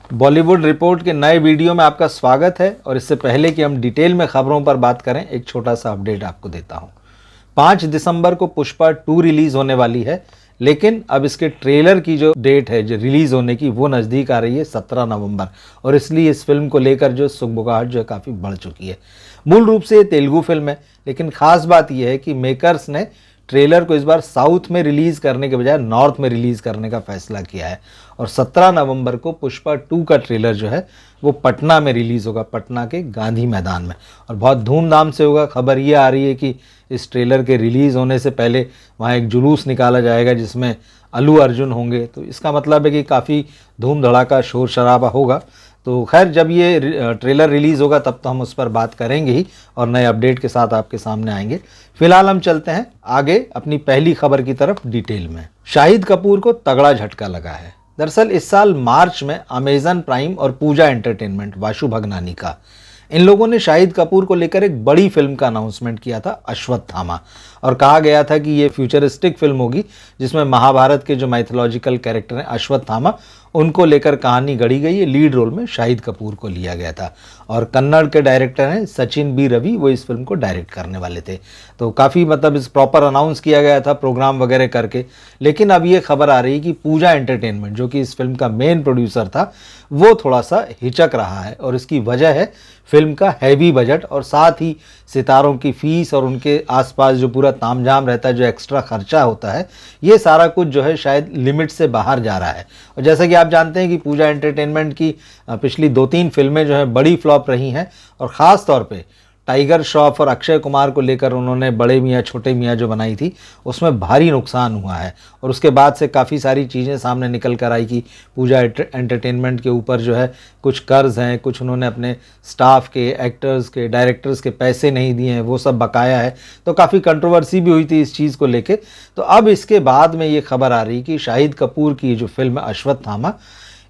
Bollywood report के नए video में आपका स्वागत है। और इससे पहले कि हम डिटेल में खबरों पर बात करें, एक छोटा सा अपडेट आपको देता हूं। 5 दिसंबर को पुष्पा 2 रिलीज होने वाली है, लेकिन अब इसके ट्रेलर की जो डेट है जो रिलीज होने की, वो नज़दीक आ रही है 17 नवंबर। और इसलिए इस फिल्म को लेकर जो सुगबुगाहट जो है काफ़ी बढ़ चुकी है। मूल रूप से ये तेलुगु फिल्म है, लेकिन खास बात यह है कि मेकर्स ने ट्रेलर को इस बार साउथ में रिलीज़ करने के बजाय नॉर्थ में रिलीज़ करने का फैसला किया है। और 17 नवंबर को पुष्पा 2 का ट्रेलर जो है वो पटना में रिलीज़ होगा, पटना के गांधी मैदान में, और बहुत धूमधाम से होगा। खबर ये आ रही है कि इस ट्रेलर के रिलीज़ होने से पहले वहाँ एक जुलूस निकाला जाएगा जिसमें अल्लू अर्जुन होंगे। तो इसका मतलब है कि काफ़ी धूम धड़ाका शोर शराबा होगा। तो खैर, जब ये ट्रेलर रिलीज़ होगा तब तो हम उस पर बात करेंगे ही और नए अपडेट के साथ आपके सामने आएंगे। फिलहाल हम चलते हैं आगे अपनी पहली खबर की तरफ डिटेल में। शाहिद कपूर को तगड़ा झटका लगा है। दरअसल इस साल मार्च में अमेजन प्राइम और पूजा एंटरटेनमेंट, वाशु भगनानी का, इन लोगों ने शाहिद कपूर को लेकर एक बड़ी फिल्म का अनाउंसमेंट किया था, अश्वत्थामा। और कहा गया था कि ये फ्यूचरिस्टिक फिल्म होगी जिसमें महाभारत के जो माइथोलॉजिकल कैरेक्टर हैं अश्वत्थामा, उनको लेकर कहानी गढ़ी गई है। लीड रोल में शाहिद कपूर को लिया गया था और कन्नड़ के डायरेक्टर हैं सचिन बी रवि, वो इस फिल्म को डायरेक्ट करने वाले थे। तो काफ़ी इस प्रॉपर अनाउंस किया गया था प्रोग्राम वगैरह करके। लेकिन अब ये खबर आ रही है कि पूजा एंटरटेनमेंट, जो कि इस फिल्म का मेन प्रोड्यूसर था, वो थोड़ा सा हिचक रहा है। और इसकी वजह है फिल्म का हैवी बजट और साथ ही सितारों की फीस और उनके आसपास जो पूरा तामझाम रहता है, जो एक्स्ट्रा खर्चा होता है, ये सारा कुछ जो है शायद लिमिट से बाहर जा रहा है। और जैसा कि आप जानते हैं कि पूजा एंटरटेनमेंट की पिछली 2-3 फिल्में जो हैं बड़ी फ्लॉप रही हैं। और ख़ास तौर पे टाइगर श्रॉफ और अक्षय कुमार को लेकर उन्होंने बड़े मियाँ छोटे मियाँ जो बनाई थी, उसमें भारी नुकसान हुआ है। और उसके बाद से काफ़ी सारी चीज़ें सामने निकल कर आई कि पूजा एंटरटेनमेंट के ऊपर जो है कुछ कर्ज हैं, कुछ उन्होंने अपने स्टाफ के, एक्टर्स के, डायरेक्टर्स के पैसे नहीं दिए हैं, वो सब बकाया है। तो काफ़ी कंट्रोवर्सी भी हुई थी इस चीज़ को लेके। तो अब इसके बाद में ये खबर आ रही कि शाहिद कपूर की जो फिल्म अश्वत्थामा,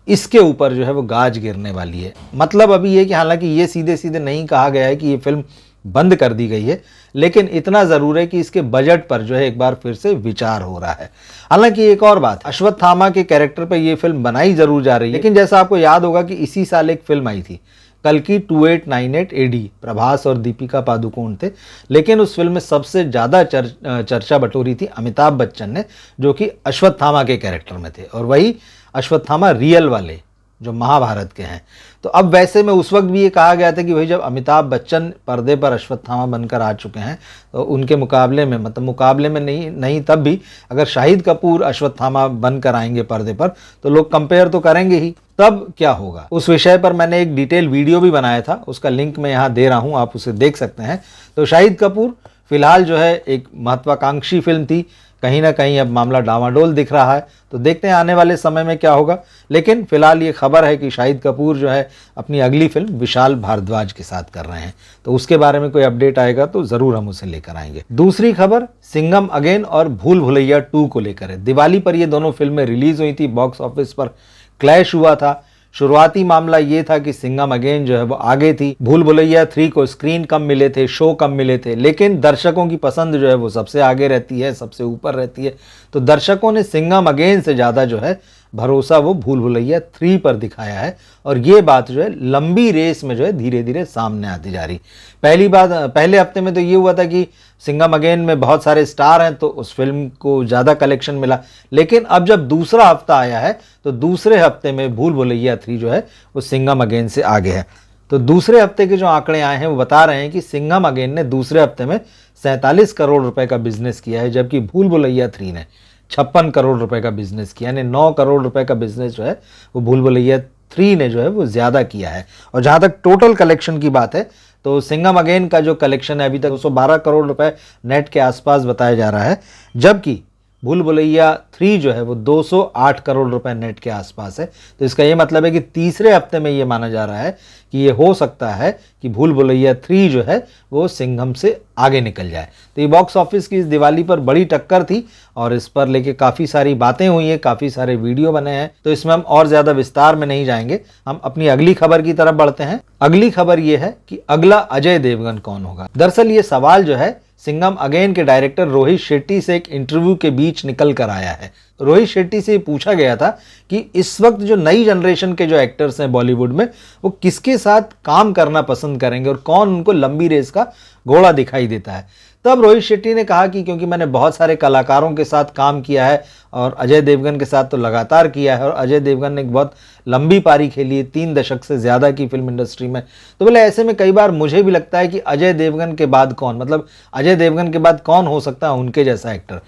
इसके ऊपर जो है वो गाज गिरने वाली है। मतलब अभी ये कि हालांकि ये सीधे सीधे नहीं कहा गया है कि ये फिल्म बंद कर दी गई है, लेकिन इतना ज़रूर है कि इसके बजट पर जो है एक बार फिर से विचार हो रहा है। हालांकि एक और बात, अश्वत्थामा के कैरेक्टर पर ये फिल्म बनाई जरूर जा रही है, लेकिन जैसा आपको याद होगा कि इसी साल एक फिल्म आई थी कल्कि 2898 एडी, प्रभास और दीपिका पादुकोण थे। लेकिन उस फिल्म में सबसे ज़्यादा चर्चा बटोरी थी अमिताभ बच्चन ने, जो कि अश्वत्थामा के कैरेक्टर में थे, और वही अश्वत्थामा रियल वाले जो महाभारत के हैं। तो अब वैसे में उस वक्त भी ये कहा गया था कि भाई जब अमिताभ बच्चन पर्दे पर अश्वत्थामा बनकर आ चुके हैं, तो उनके मुकाबले में, मतलब मुकाबले में नहीं तब भी अगर शाहिद कपूर अश्वत्थामा बनकर आएंगे पर्दे पर, तो लोग कंपेयर तो करेंगे ही। तब क्या होगा, उस विषय पर मैंने एक डिटेल वीडियो भी बनाया था, उसका लिंक मैं यहाँ दे रहा हूँ, आप उसे देख सकते हैं। तो शाहिद कपूर फिलहाल जो है एक महत्वाकांक्षी फिल्म थी, कहीं ना कहीं अब मामला डामाडोल दिख रहा है। तो देखते हैं आने वाले समय में क्या होगा। लेकिन फिलहाल ये खबर है कि शाहिद कपूर जो है अपनी अगली फिल्म विशाल भारद्वाज के साथ कर रहे हैं। तो उसके बारे में कोई अपडेट आएगा तो ज़रूर हम उसे लेकर आएंगे। दूसरी खबर सिंघम अगेन और भूल भुलैया 2 को लेकर है। दिवाली पर ये दोनों फिल्में रिलीज़ हुई थी, बॉक्स ऑफिस पर क्लैश हुआ था। शुरुआती मामला ये था कि सिंघम अगेन जो है वो आगे थी, भूल भुलैया 3 को स्क्रीन कम मिले थे, शो कम मिले थे, लेकिन दर्शकों की पसंद जो है वो सबसे आगे रहती है, सबसे ऊपर रहती है। तो दर्शकों ने सिंघम अगेन से ज़्यादा जो है भरोसा वो भूल भुलैया 3 पर दिखाया है। और ये बात जो है लंबी रेस में जो है धीरे धीरे सामने आती जा रही। पहले हफ्ते में तो ये हुआ था कि सिंघम अगेन में बहुत सारे स्टार हैं, तो उस फिल्म को ज़्यादा कलेक्शन मिला। लेकिन अब जब दूसरा हफ्ता आया है, तो दूसरे हफ्ते में भूल भुलैया 3 जो है वो सिंघम अगेन से आगे है। तो दूसरे हफ्ते के जो आंकड़े आए हैं वो बता रहे हैं कि सिंघम अगेन ने दूसरे हफ्ते में 47 करोड़ रुपए का बिजनेस किया है, जबकि भूल भुलैया 3 ने 56 करोड़ रुपए का बिजनेस किया, यानी 9 करोड़ रुपए का बिजनेस जो है वो भूल भुलैया 3 ने जो है वो ज़्यादा किया है। और जहाँ तक टोटल कलेक्शन की बात है, तो सिंघम अगेन का जो कलेक्शन है अभी तक 212 करोड़ रुपए नेट के आसपास बताया जा रहा है, जबकि भूल भुलैया 3 जो है वो 208 करोड़ रुपए नेट के आसपास है। तो इसका ये मतलब है कि तीसरे हफ्ते में ये माना जा रहा है कि ये हो सकता है कि भूल भुलैया 3 जो है वो सिंघम से आगे निकल जाए। तो ये बॉक्स ऑफिस की इस दिवाली पर बड़ी टक्कर थी और इस पर लेके काफ़ी सारी बातें हुई हैं, काफ़ी सारे वीडियो बने हैं। तो इसमें हम और ज़्यादा विस्तार में नहीं जाएंगे, हम अपनी अगली खबर की तरफ बढ़ते हैं। अगली खबर ये है कि अगला अजय देवगन कौन होगा। दरअसल ये सवाल जो है सिंघम अगेन के डायरेक्टर रोहित शेट्टी से एक इंटरव्यू के बीच निकल कर आया है। रोहित शेट्टी से पूछा गया था कि इस वक्त जो नई जनरेशन के जो एक्टर्स हैं बॉलीवुड में, वो किसके साथ काम करना पसंद करेंगे और कौन उनको लंबी रेस का घोड़ा दिखाई देता है। तब रोहित शेट्टी ने कहा कि क्योंकि मैंने बहुत सारे कलाकारों के साथ काम किया है और अजय देवगन के साथ तो लगातार किया है, और अजय देवगन ने एक बहुत लंबी पारी खेली है, 3 दशक से ज़्यादा की फिल्म इंडस्ट्री में, तो बोले ऐसे में कई बार मुझे भी लगता है कि अजय देवगन के बाद कौन, मतलब अजय देवगन के बाद कौन हो सकता है उनके जैसा एक्टर।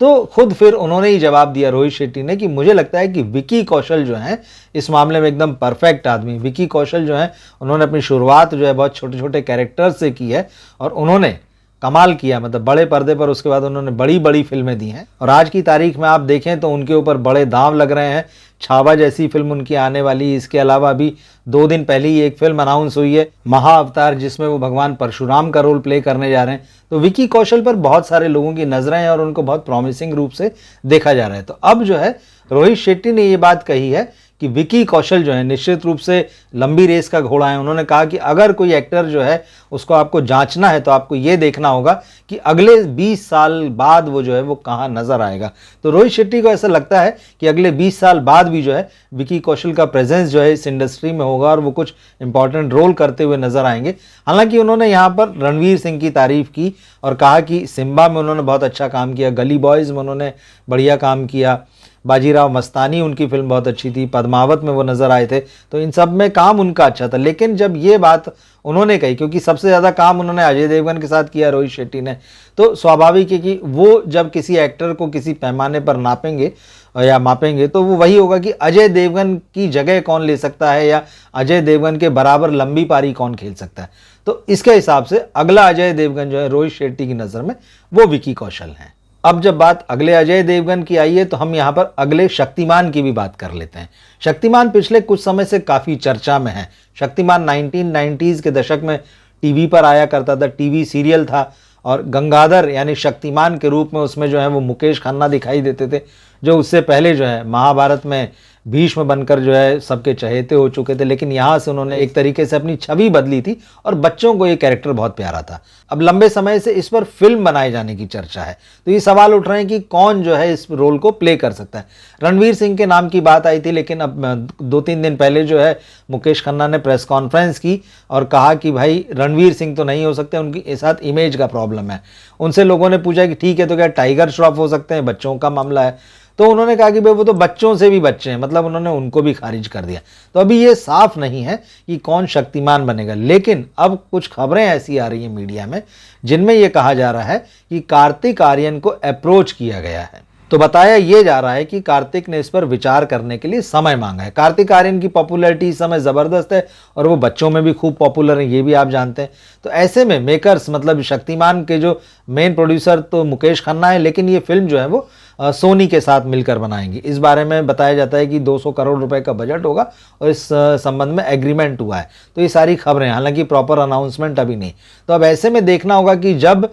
तो खुद फिर उन्होंने ही जवाब दिया रोहित शेट्टी ने कि मुझे लगता है कि विकी कौशल जो हैं इस मामले में एकदम परफेक्ट आदमी। विकी कौशल जो हैं उन्होंने अपनी शुरुआत जो है बहुत छोटे छोटे कैरेक्टर से की है और उन्होंने कमाल किया, मतलब बड़े पर्दे पर उसके बाद उन्होंने बड़ी बड़ी फिल्में दी हैं और आज की तारीख में आप देखें तो उनके ऊपर बड़े दांव लग रहे हैं। छावा जैसी फिल्म उनकी आने वाली, इसके अलावा अभी 2 दिन पहले ही एक फिल्म अनाउंस हुई है महाअवतार, जिसमें वो भगवान परशुराम का रोल प्ले करने जा रहे हैं। तो विकी कौशल पर बहुत सारे लोगों की नजरें हैं और उनको बहुत प्रॉमिसिंग रूप से देखा जा रहा है। तो अब जो है रोहित शेट्टी ने ये बात कही है कि विकी कौशल जो है निश्चित रूप से लंबी रेस का घोड़ा है। उन्होंने कहा कि अगर कोई एक्टर जो है उसको आपको जांचना है तो आपको ये देखना होगा कि अगले 20 साल बाद वो जो है वो कहाँ नजर आएगा। तो रोहित शेट्टी को ऐसा लगता है कि अगले 20 साल बाद भी जो है विकी कौशल का प्रेजेंस जो है इस इंडस्ट्री में होगा और वो कुछ इंपॉर्टेंट रोल करते हुए नजर आएंगे। हालांकि उन्होंने यहाँ पर रणवीर सिंह की तारीफ की और कहा कि सिम्बा में उन्होंने बहुत अच्छा काम किया, गली बॉयज़ में उन्होंने बढ़िया काम किया, बाजीराव मस्तानी उनकी फिल्म बहुत अच्छी थी, पद्मावत में वो नज़र आए थे, तो इन सब में काम उनका अच्छा था। लेकिन जब ये बात उन्होंने कही, क्योंकि सबसे ज़्यादा काम उन्होंने अजय देवगन के साथ किया रोहित शेट्टी ने, तो स्वाभाविक है कि वो जब किसी एक्टर को किसी पैमाने पर नापेंगे या मापेंगे तो वो वही होगा कि अजय देवगन की जगह कौन ले सकता है या अजय देवगन के बराबर लंबी पारी कौन खेल सकता है। तो इसके हिसाब से अगला अजय देवगन जो है रोहित शेट्टी की नज़र में वो विकी कौशल हैं। अब जब बात अगले अजय देवगन की आई है तो हम यहाँ पर अगले शक्तिमान की भी बात कर लेते हैं। शक्तिमान पिछले कुछ समय से काफ़ी चर्चा में है। शक्तिमान 1990s के दशक में टीवी पर आया करता था, टीवी सीरियल था, और गंगाधर यानी शक्तिमान के रूप में उसमें जो है वो मुकेश खन्ना दिखाई देते थे, जो उससे पहले जो है महाभारत में भीष्म बनकर जो है सबके चहेते हो चुके थे। लेकिन यहाँ से उन्होंने एक तरीके से अपनी छवि बदली थी और बच्चों को ये कैरेक्टर बहुत प्यारा था। अब लंबे समय से इस पर फिल्म बनाए जाने की चर्चा है, तो ये सवाल उठ रहे हैं कि कौन जो है इस रोल को प्ले कर सकता है। रणवीर सिंह के नाम की बात आई थी, लेकिन अब 2-3 दिन पहले जो है मुकेश खन्ना ने प्रेस कॉन्फ्रेंस की और कहा कि भाई रणवीर सिंह तो नहीं हो सकते, उनके साथ इमेज का प्रॉब्लम है। उनसे लोगों ने पूछा कि ठीक है तो क्या टाइगर श्रॉफ हो सकते हैं, बच्चों का मामला है, तो उन्होंने कहा कि भाई वो तो बच्चों से भी बच्चे हैं, मतलब उन्होंने उनको भी खारिज कर दिया। तो अभी ये साफ नहीं है कि कौन शक्तिमान बनेगा, लेकिन अब कुछ खबरें ऐसी आ रही हैं मीडिया में जिनमें ये कहा जा रहा है कि कार्तिक आर्यन को अप्रोच किया गया है। तो बताया ये जा रहा है कि कार्तिक ने इस पर विचार करने के लिए समय मांगा है। कार्तिक आर्यन की पॉपुलैरिटी इस समय ज़बरदस्त है और वो बच्चों में भी खूब पॉपुलर है, ये भी आप जानते हैं। तो ऐसे में मेकर्स, मतलब शक्तिमान के जो मेन प्रोड्यूसर तो मुकेश खन्ना है, लेकिन ये फिल्म जो है वो सोनी के साथ मिलकर बनाएंगे। इस बारे में बताया जाता है कि 200 करोड़ रुपए का बजट होगा और इस संबंध में एग्रीमेंट हुआ है। तो ये सारी खबरें, हालांकि प्रॉपर अनाउंसमेंट अभी नहीं। तो अब ऐसे में देखना होगा कि जब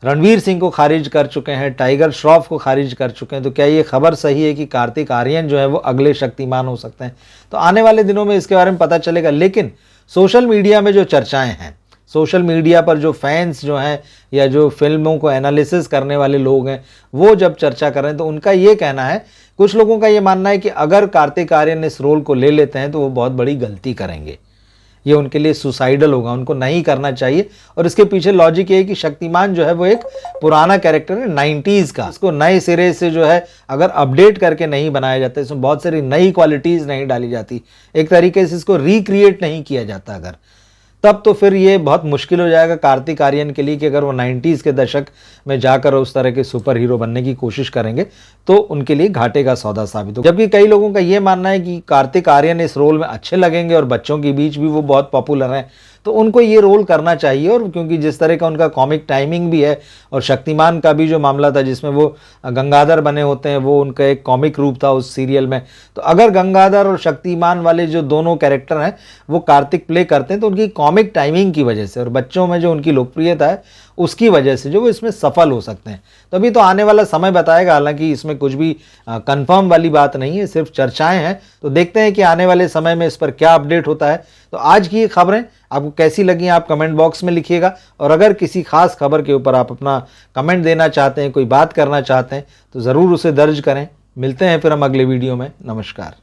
रणवीर सिंह को खारिज कर चुके हैं, टाइगर श्रॉफ को खारिज कर चुके हैं, तो क्या ये खबर सही है कि कार्तिक आर्यन जो है वो अगले शक्तिमान हो सकते हैं। तो आने वाले दिनों में इसके बारे में पता चलेगा। लेकिन सोशल मीडिया में जो चर्चाएं हैं, सोशल मीडिया पर जो फैंस जो हैं या जो फिल्मों को एनालिसिस करने वाले लोग हैं, वो जब चर्चा कर रहे हैं तो उनका ये कहना है, कुछ लोगों का ये मानना है कि अगर कार्तिक आर्यन इस रोल को ले लेते हैं तो वो बहुत बड़ी गलती करेंगे, ये उनके लिए सुसाइडल होगा, उनको नहीं करना चाहिए। और इसके पीछे लॉजिक ये है कि शक्तिमान जो है वो एक पुराना कैरेक्टर है 90s का, इसको नए सिरे से जो है अगर अपडेट करके नहीं बनाया जाता, इसमें बहुत सारी नई क्वालिटीज़ नहीं डाली जाती, एक तरीके से इसको रिक्रिएट नहीं किया जाता अगर, तब तो फिर ये बहुत मुश्किल हो जाएगा कार्तिक आर्यन के लिए कि अगर वो 90s के दशक में जाकर उस तरह के सुपर हीरो बनने की कोशिश करेंगे तो उनके लिए घाटे का सौदा साबित हो। जबकि कई लोगों का ये मानना है कि कार्तिक आर्यन इस रोल में अच्छे लगेंगे और बच्चों के बीच भी वो बहुत पॉपुलर हैं, तो उनको ये रोल करना चाहिए। और क्योंकि जिस तरह का उनका कॉमिक टाइमिंग भी है, और शक्तिमान का भी जो मामला था जिसमें वो गंगाधर बने होते हैं, वो उनका एक कॉमिक रूप था उस सीरियल में, तो अगर गंगाधर और शक्तिमान वाले जो दोनों कैरेक्टर हैं वो कार्तिक प्ले करते हैं तो उनकी कॉमिक टाइमिंग की वजह से और बच्चों में जो उनकी लोकप्रियता है उसकी वजह से जो वो इसमें सफल हो सकते हैं। तो अभी तो आने वाला समय बताएगा, हालांकि इसमें कुछ भी कंफर्म वाली बात नहीं है, सिर्फ चर्चाएं हैं। तो देखते हैं कि आने वाले समय में इस पर क्या अपडेट होता है। तो आज की ये खबरें आपको कैसी लगी आप कमेंट बॉक्स में लिखिएगा, और अगर किसी खास खबर के ऊपर आप अपना कमेंट देना चाहते हैं, कोई बात करना चाहते हैं, तो ज़रूर उसे दर्ज करें। मिलते हैं फिर हम अगले वीडियो में। नमस्कार।